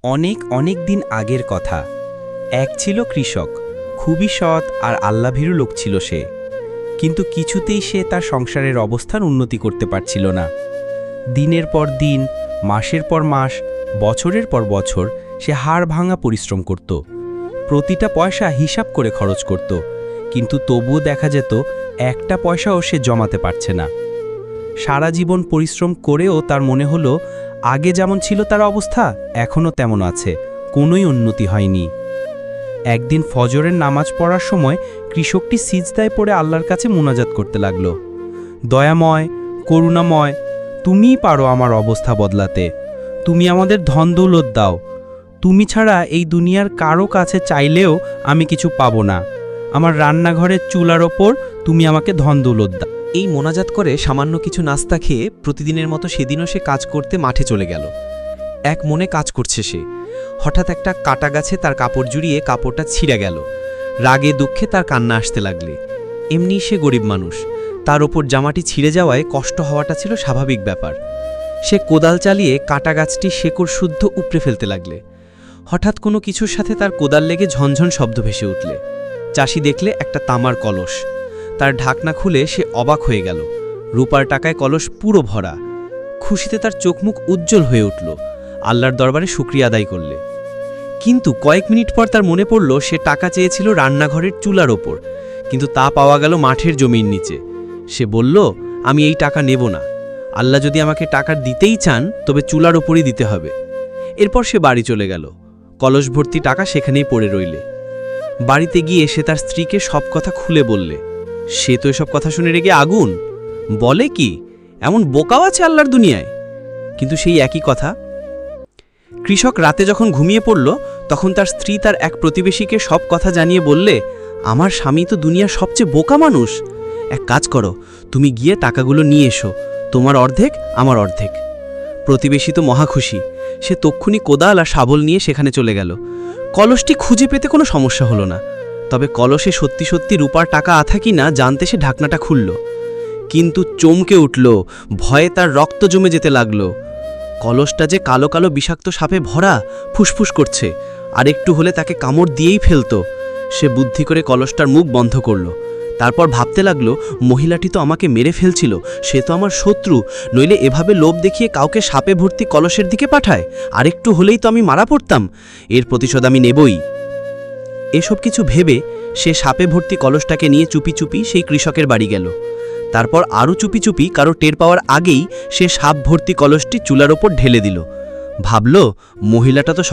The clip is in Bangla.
অনেক অনেক দিন আগের কথা। এক ছিল কৃষক, খুবই সৎ আর আল্লাভীরু লোক ছিল সে। কিন্তু কিছুতেই সে তার সংসারের অবস্থার উন্নতি করতে পারছিল না। দিনের পর দিন, মাসের পর মাস, বছরের পর বছর সে হাড় ভাঙা পরিশ্রম করত। প্রতিটা পয়সা হিসাব করে খরচ করত, কিন্তু তবুও দেখা যেত একটা পয়সাও সে জমাতে পারছে না। সারা জীবন পরিশ্রম করেও তার মনে হলো আগে যেমন ছিল তার অবস্থা এখনও তেমন আছে, কোনোই উন্নতি হয়নি। একদিন ফজরের নামাজ পড়ার সময় কৃষকটি সিজদায় পড়ে আল্লাহর কাছে মুনাজাত করতে লাগল। দয়াময়, করুণাময়, তুমিই পারো আমার অবস্থা বদলাতে। তুমি আমাদের ধন দৌলত দাও। তুমি ছাড়া এই দুনিয়ার কারো কাছে চাইলেও আমি কিছু পাবো না। আমার রান্নাঘরের চুলার ওপর তুমি আমাকে ধন দৌলত দাও। এই মোনাজাত করে সামান্য কিছু নাস্তা খেয়ে প্রতিদিনের মতো সেদিনও সে কাজ করতে মাঠে চলে গেল। এক মনে কাজ করছে সে। হঠাৎ একটা কাটা গাছে তার কাপড় জুড়িয়ে কাপড়টা ছিঁড়ে গেল। রাগে দুঃখে তার কান্না আসতে লাগলে। এমনি সে গরিব মানুষ, তার ওপর জামাটি ছিঁড়ে যাওয়ায় কষ্ট হওয়াটা ছিল স্বাভাবিক ব্যাপার। সে কোদাল চালিয়ে কাটা গাছটি শেকড় শুদ্ধ উপড়ে ফেলতে লাগলে। হঠাৎ কোনো কিছুর সাথে তার কোদাল লেগে ঝনঝন শব্দ ভেসে উঠলে। চাষি দেখলে একটা তামার কলস। তার ঢাকনা খুলে সে অবাক হয়ে গেল। রূপার টাকায় কলস পুরো ভরা। খুশিতে তার চোখমুখ উজ্জ্বল হয়ে উঠল। আল্লাহর দরবারে শুকরিয়া আদায় করলে। কিন্তু কয়েক মিনিট পর তার মনে পড়ল সে টাকা চেয়েছিল রান্নাঘরের চুলার ওপর, কিন্তু তা পাওয়া গেল মাঠের জমির নিচে। সে বলল, আমি এই টাকা নেব না। আল্লাহ যদি আমাকে টাকা দিতেই চান তবে চুলার ওপরই দিতে হবে। এরপর সে বাড়ি চলে গেল। কলস ভর্তি টাকা সেখানেই পড়ে রইলে। বাড়িতে গিয়ে সে তার স্ত্রীকে সব কথা খুলে বললে। সে তো এসব কথা শুনে রেগে আগুন। বলে কি, এমন বোকাও আছে আল্লাহর দুনিয়ায়? কিন্তু সেই একই কথা। কৃষক রাতে যখন ঘুমিয়ে পড়ল তখন তার স্ত্রী তার এক প্রতিবেশীকে সব কথা জানিয়ে বললে, আমার স্বামী তো দুনিয়ার সবচেয়ে বোকা মানুষ। এক কাজ করো, তুমি গিয়ে টাকাগুলো নিয়ে এসো, তোমার অর্ধেক আমার অর্ধেক। প্রতিবেশী তো মহা খুশি। সে তক্ষুনি কোদাল আর শাবল নিয়ে সেখানে চলে গেল। কলসটি খুঁজে পেতে কোনো সমস্যা হলো না। তবে কলসে সত্যি সত্যি রূপার টাকা আথা কি না জানতে সে ঢাকনাটা খুলল। কিন্তু চমকে উঠল, ভয়ে তার রক্ত জমে যেতে লাগল। কলসটা যে কালো কালো বিষাক্ত সাপে ভরা, ফুসফুস করছে, আর একটু হলে তাকে কামড় দিয়েই ফেলত। সে বুদ্ধি করে কলসটার মুখ বন্ধ করল। তারপর ভাবতে লাগল, মহিলাটি তো আমাকে মেরে ফেলছিল, সে তো আমার শত্রু, নইলে এভাবে লোভ দেখিয়ে কাউকে সাপে ভর্তি কলসের দিকে পাঠায়, আর একটু হলেই তো আমি মারা পড়তাম। এর প্রতিশোধ আমি নেবই। এসব কিছু ভেবে সে সাপে ভর্তি কলসটাকে নিয়ে চুপি চুপি সেই কৃষকের বাড়ি গেল। তারপর আরও চুপি চুপি কারো টের পাওয়ার আগেই সে সাপ ভর্তি কলসটি চুলার ওপর ঢেলে দিল। ভাবল, মহিলাটা তো